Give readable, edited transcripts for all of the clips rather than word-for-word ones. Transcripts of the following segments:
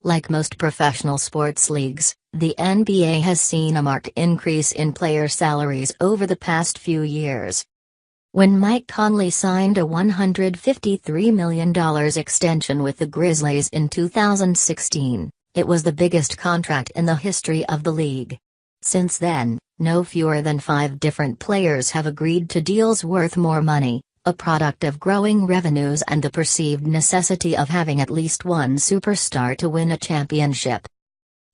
Like most professional sports leagues, the NBA has seen a marked increase in player salaries over the past few years. When Mike Conley signed a $153 million extension with the Grizzlies in 2016, it was the biggest contract in the history of the league. Since then, no fewer than 5 different players have agreed to deals worth more money, a product of growing revenues and the perceived necessity of having at least one superstar to win a championship.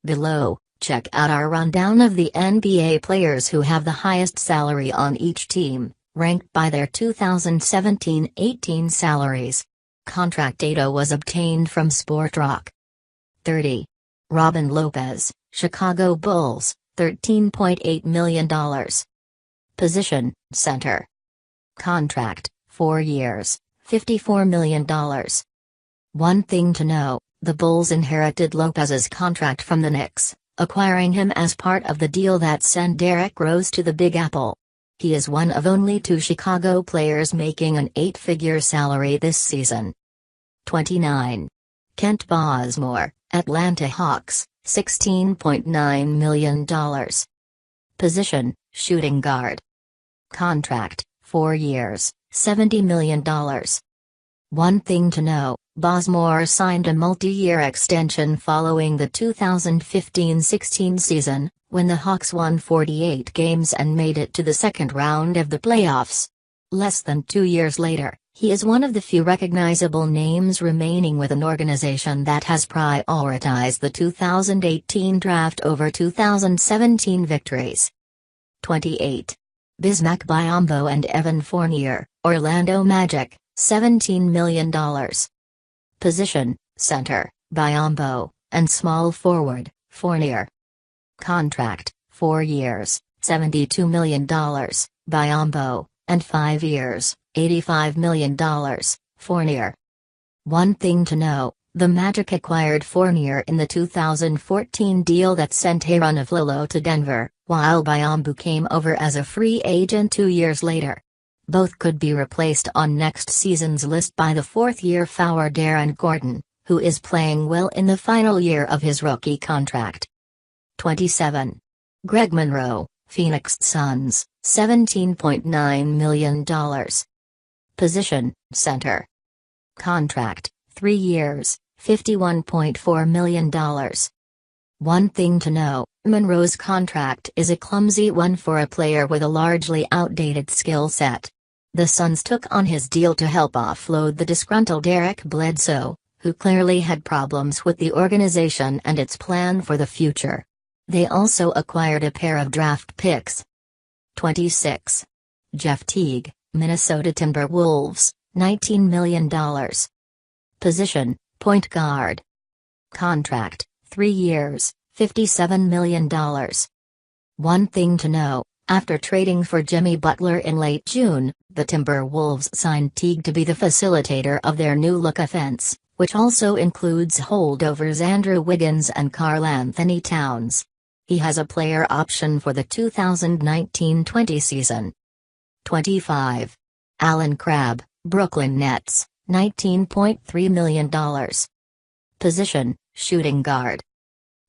Below, check out our rundown of the NBA players who have the highest salary on each team, ranked by their 2017-18 salaries. Contract data was obtained from Sportrac. 30. Robin Lopez, Chicago Bulls, $13.8 million. Position, center. Contract, 4 years, $54 million. One thing to know, the Bulls inherited Lopez's contract from the Knicks, acquiring him as part of the deal that sent Derrick Rose to the Big Apple. He is one of only 2 Chicago players making an 8-figure salary this season. 29. Kent Bazemore, Atlanta Hawks, $16.9 million. Position, shooting guard. Contract, 4 years, $70 million. One thing to know, Bazemore signed a multi-year extension following the 2015-16 season, when the Hawks won 48 games and made it to the second round of the playoffs. Less than 2 years later, he is one of the few recognizable names remaining with an organization that has prioritized the 2018 draft over 2017 victories. 28. Bismack Biyombo and Evan Fournier, Orlando Magic, $17 million. Position, center, Biyombo, and small forward, Fournier. Contract, 4 years, $72 million, Biyombo, and 5 years, $85 million, Fournier. One thing to know, the Magic acquired Fournier in the 2014 deal that sent Aaron Aflalo to Denver, while Biyombo came over as a free agent 2 years later. Both could be replaced on next season's list by the 4th-year forward Darren Gordon, who is playing well in the final year of his rookie contract. 27. Greg Monroe, Phoenix Suns, $17.9 million. Position, center. Contract, 3 years, $51.4 million. One thing to know, Monroe's contract is a clumsy one for a player with a largely outdated skill set. The Suns took on his deal to help offload the disgruntled Eric Bledsoe, who clearly had problems with the organization and its plan for the future. They also acquired a pair of draft picks. 26. Jeff Teague, Minnesota Timberwolves, $19 million. Position, point guard. Contract, 3 years, $57 million. One thing to know, after trading for Jimmy Butler in late June, the Timberwolves signed Teague to be the facilitator of their new-look offense, which also includes holdovers Andrew Wiggins and Karl-Anthony Towns. He has a player option for the 2019-20 season. 25. Allen Crabbe, Brooklyn Nets, $19.3 million. Position, shooting guard.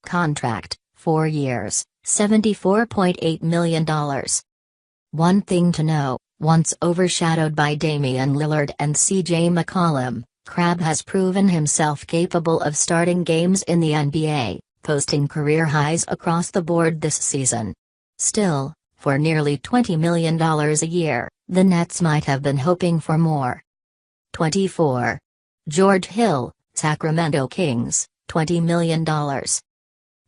Contract, 4 years, $74.8 million. One thing to know, once overshadowed by Damian Lillard and CJ McCollum, Crabbe has proven himself capable of starting games in the NBA, posting career highs across the board this season. Still, for nearly $20 million a year, the Nets might have been hoping for more. 24. George Hill, Sacramento Kings, $20 million.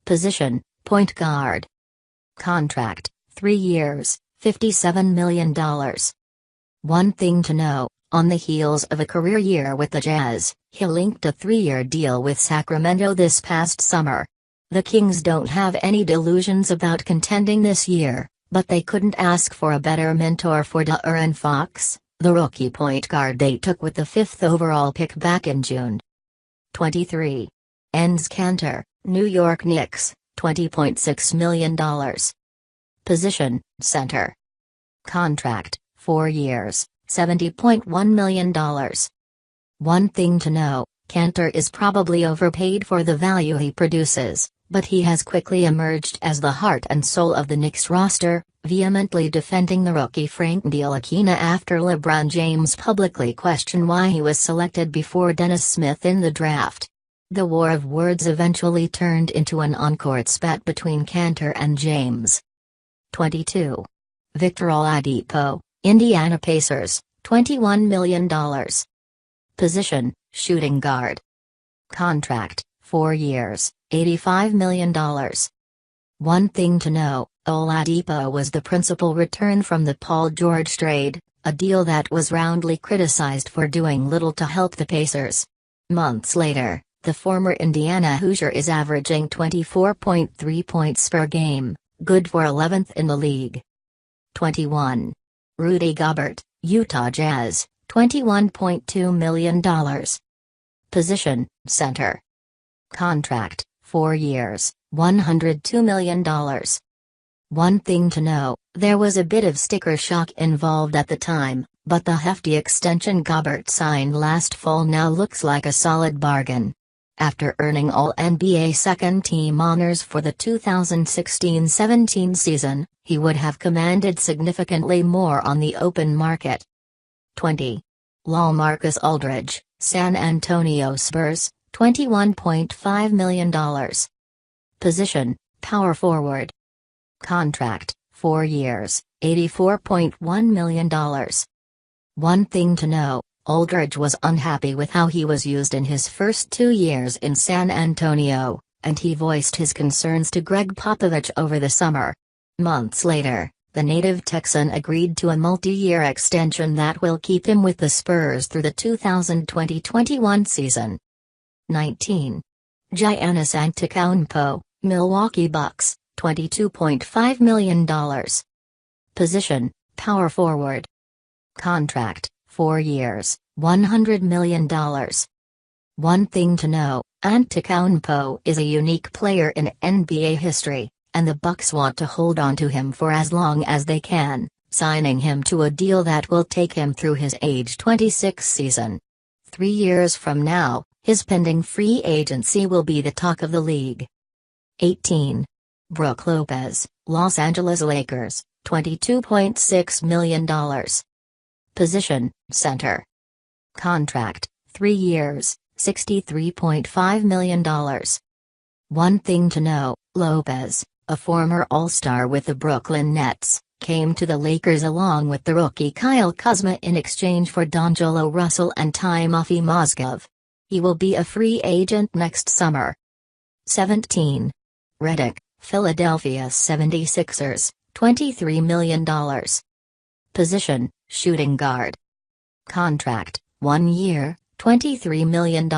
Position, point guard. Contract, 3 years, $57 million. One thing to know, on the heels of a career year with the Jazz, Hill inked a 3-year deal with Sacramento this past summer. The Kings don't have any delusions about contending this year, but they couldn't ask for a better mentor for De'Aaron Fox, the rookie point guard they took with the 5th overall pick back in June. 23. Enes Kanter, New York Knicks, $20.6 million. Position, center. Contract, 4 years, $70.1 million. One thing to know, Kanter is probably overpaid for the value he produces, but he has quickly emerged as the heart and soul of the Knicks roster, vehemently defending the rookie Frank Ntilikina after LeBron James publicly questioned why he was selected before Dennis Smith in the draft. The war of words eventually turned into an on-court spat between Kanter and James. 22. Victor Oladipo, Indiana Pacers, $21 million. Position, shooting guard. Contract, 4 years, $85 million. One thing to know, Oladipo was the principal return from the Paul George trade, a deal that was roundly criticized for doing little to help the Pacers. Months later, the former Indiana Hoosier is averaging 24.3 points per game, good for 11th in the league. 21. Rudy Gobert, Utah Jazz, $21.2 million. Position, center. Contract, 4 years, $102 million. One thing to know, there was a bit of sticker shock involved at the time, but the hefty extension Gobert signed last fall now looks like a solid bargain. After earning All-NBA second-team honors for the 2016-17 season, he would have commanded significantly more on the open market. 20. LaMarcus Aldridge, San Antonio Spurs, $21.5 million. Position, power forward. Contract, 4 years, $84.1 million. One thing to know, Aldridge was unhappy with how he was used in his first 2 years in San Antonio, and he voiced his concerns to Greg Popovich over the summer. Months later, the native Texan agreed to a multi-year extension that will keep him with the Spurs through the 2020-21 season. 19. Giannis Antetokounmpo, Milwaukee Bucks, $22.5 million. Position, power forward. Contract, 4 years, $100 million. One thing to know, Antetokounmpo is a unique player in NBA history, and the Bucks want to hold on to him for as long as they can, signing him to a deal that will take him through his age 26 season. 3 years from now, his pending free agency will be the talk of the league. 18. Brook Lopez, Los Angeles Lakers, $22.6 million. Position, center. Contract, 3 years, $63.5 million. One thing to know, Lopez, a former All-Star with the Brooklyn Nets, came to the Lakers along with the rookie Kyle Kuzma in exchange for D'Angelo Russell and Timofey Mozgov. He will be a free agent next summer. 17. Redick, Philadelphia 76ers, $23 million. Position, shooting guard. Contract, 1 year, $23 million.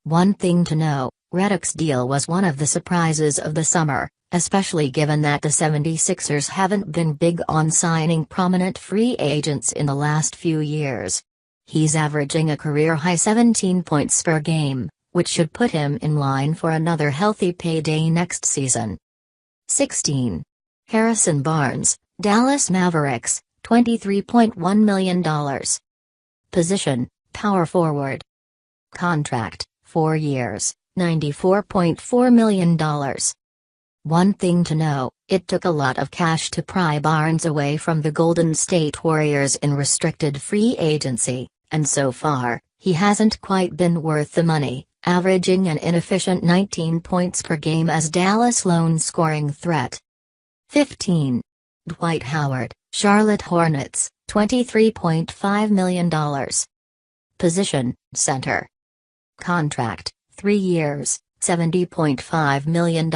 One thing to know, Redick's deal was one of the surprises of the summer, especially given that the 76ers haven't been big on signing prominent free agents in the last few years. He's averaging a career-high 17 points per game, which should put him in line for another healthy payday next season. 16. Harrison Barnes, Dallas Mavericks, $23.1 million. Position, power forward. Contract, 4 years, $94.4 million. One thing to know, it took a lot of cash to pry Barnes away from the Golden State Warriors in restricted free agency, and so far, he hasn't quite been worth the money, averaging an inefficient 19 points per game as Dallas' lone scoring threat. 15. Dwight Howard, Charlotte Hornets, $23.5 million. Position, center. Contract, 3 years, $70.5 million.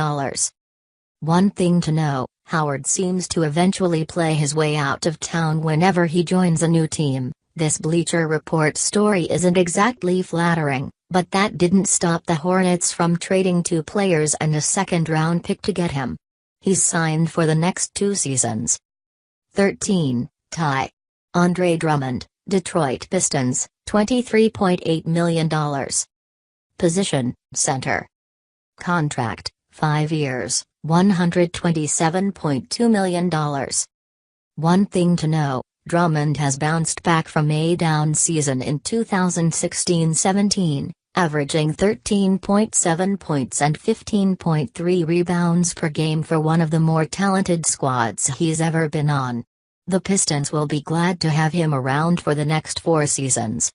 One thing to know, Howard seems to eventually play his way out of town whenever he joins a new team. This Bleacher Report story isn't exactly flattering, but that didn't stop the Hornets from trading 2 players and a second-round pick to get him. He's signed for the next 2 seasons. 13. Andre Drummond, Detroit Pistons, $23.8 million. Position, center. Contract, 5 years, $127.2 million. One thing to know, Drummond has bounced back from a down season in 2016-17, averaging 13.7 points and 15.3 rebounds per game for one of the more talented squads he's ever been on. The Pistons will be glad to have him around for the next 4 seasons.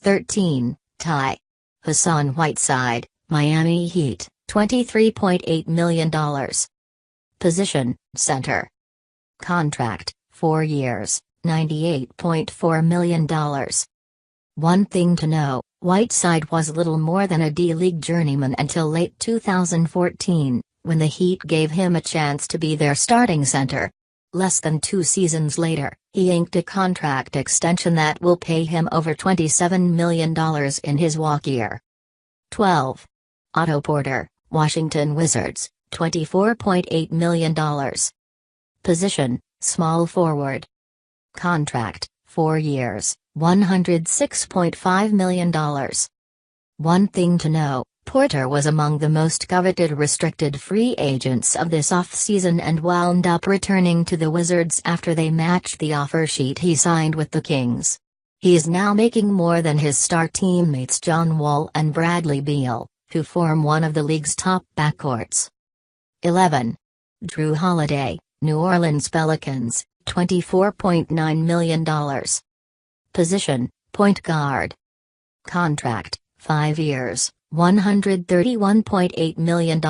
13. Ty. Hassan Whiteside, Miami Heat, $23.8 million. Position, center. Contract, 4 years, $98.4 million. One thing to know, Whiteside was little more than a D-League journeyman until late 2014, when the Heat gave him a chance to be their starting center. Less than 2 seasons later, he inked a contract extension that will pay him over $27 million in his walk year. 12. Otto Porter, Washington Wizards, $24.8 million. Position, small forward. Contract, 4 years, $106.5 million. One thing to know, Porter was among the most coveted restricted free agents of this offseason and wound up returning to the Wizards after they matched the offer sheet he signed with the Kings. He is now making more than his star teammates John Wall and Bradley Beal, who form one of the league's top backcourts. 11. Drew Holiday, New Orleans Pelicans, $24.9 million. Position, point guard. Contract, 5 years, $131.8 million.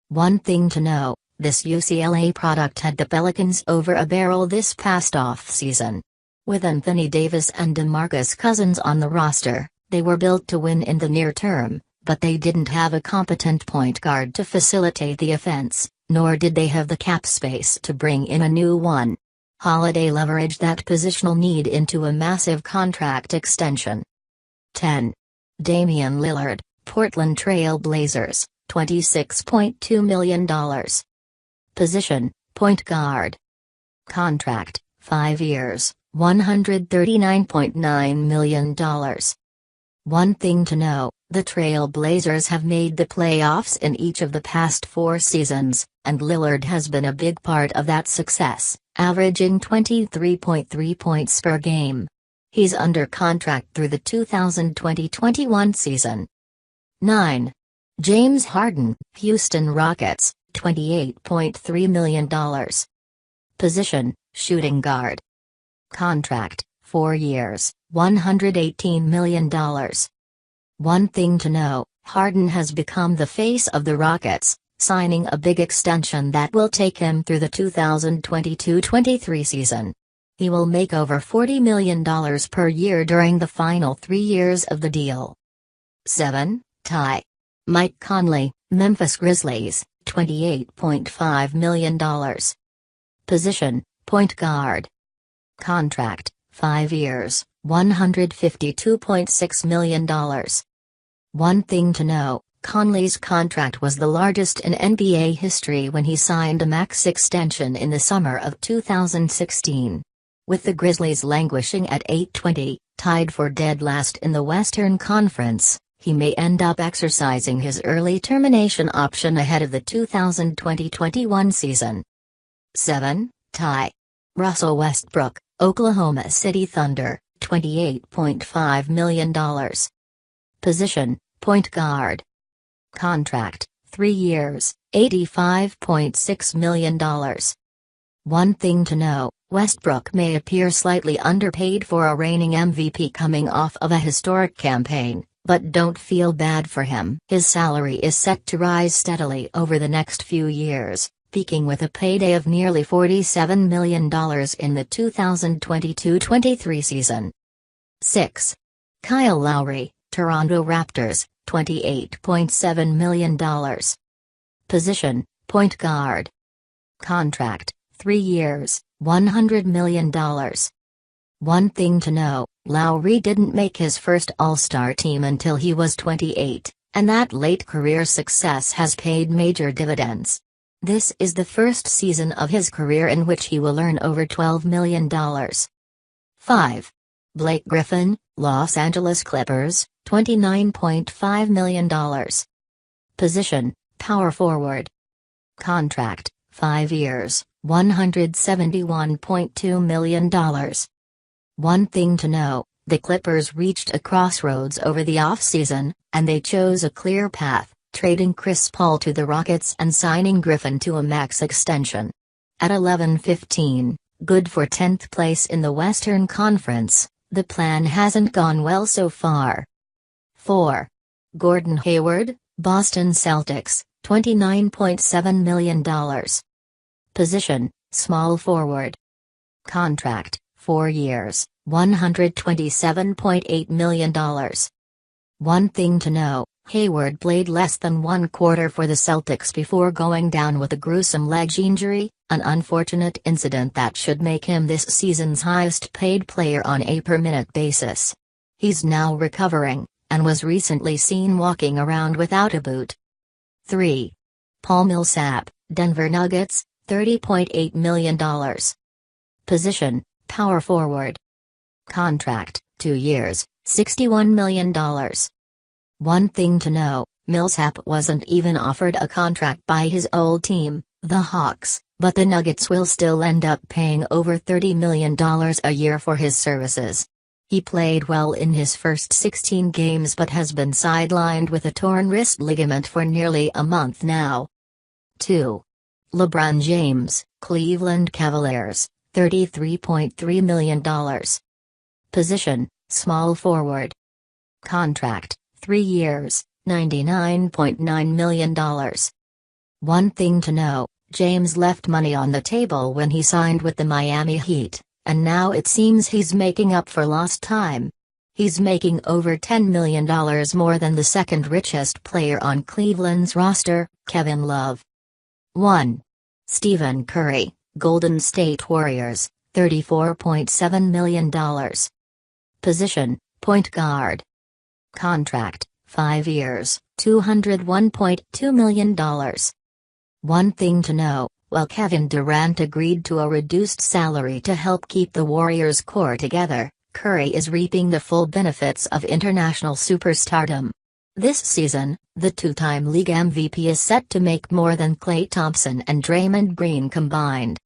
One thing to know, this UCLA product had the Pelicans over a barrel this past off-season. With Anthony Davis and DeMarcus Cousins on the roster, they were built to win in the near term, but they didn't have a competent point guard to facilitate the offense, nor did they have the cap space to bring in a new one. Holiday leveraged that positional need into a massive contract extension. 10. Damian Lillard, Portland Trail Blazers, $26.2 million. Position, point guard. Contract, 5 years, $139.9 million. One thing to know, the Trail Blazers have made the playoffs in each of the past 4 seasons, and Lillard has been a big part of that success, averaging 23.3 points per game. He's under contract through the 2020-21 season. 9. James Harden, Houston Rockets, $28.3 million. Position, shooting guard. Contract, 4 years, $118 million. One thing to know, Harden has become the face of the Rockets, signing a big extension that will take him through the 2022-23 season. He will make over $40 million per year during the final 3 years of the deal. 7. Ty. Mike Conley, Memphis Grizzlies, $28.5 million. Position, point guard. Contract, 5 years, $152.6 million. One thing to know, Conley's contract was the largest in NBA history when he signed a max extension in the summer of 2016. With the Grizzlies languishing at 8-20, tied for dead last in the Western Conference, he may end up exercising his early termination option ahead of the 2020-21 season. 7. Ty. Russell Westbrook, Oklahoma City Thunder, $28.5 million. Position, point guard. Contract, 3 years, $85.6 million. One thing to know, Westbrook may appear slightly underpaid for a reigning MVP coming off of a historic campaign, but don't feel bad for him. His salary is set to rise steadily over the next few years, peaking with a payday of nearly $47 million in the 2022-23 season. 6. Kyle Lowry, Toronto Raptors, $28.7 million. Position, point guard. Contract, 3 years, $100 million. One thing to know, Lowry didn't make his first All-Star team until he was 28, and that late career success has paid major dividends. This is the first season of his career in which he will earn over $12 million. 5. Blake Griffin, Los Angeles Clippers, $29.5 million. Position, power forward. Contract, 5 years, $171.2 million. One thing to know, The Clippers reached a crossroads over the offseason, and they chose a clear path, trading Chris Paul to the Rockets and signing Griffin to a max extension. At 11-15, good for 10th place in the Western Conference, the plan hasn't gone well so far. 4. Gordon Hayward, Boston Celtics, $29.7 million. Position, small forward. Contract, 4 years, $127.8 million. One thing to know, Hayward played less than one quarter for the Celtics before going down with a gruesome leg injury, an unfortunate incident that should make him this season's highest-paid player on a per-minute basis. He's now recovering, and was recently seen walking around without a boot. 3. Paul Millsap, Denver Nuggets, $30.8 million. Position, power forward. Contract, 2 years, $61 million. One thing to know, Millsap wasn't even offered a contract by his old team, the Hawks, but the Nuggets will still end up paying over $30 million a year for his services. He played well in his first 16 games but has been sidelined with a torn wrist ligament for nearly a month now. 2. LeBron James, Cleveland Cavaliers, $33.3 million. Position, small forward. Contract, 3 years, $99.9 million. One thing to know, James left money on the table when he signed with the Miami Heat, and now it seems he's making up for lost time. He's making over $10 million more than the second richest player on Cleveland's roster, Kevin Love. 1. Stephen Curry, Golden State Warriors, $34.7 million. Position, point guard. Contract, 5 years, $201.2 million. One thing to know, while Kevin Durant agreed to a reduced salary to help keep the Warriors' core together, Curry is reaping the full benefits of international superstardom. This season, the two-time league MVP is set to make more than Klay Thompson and Draymond Green combined.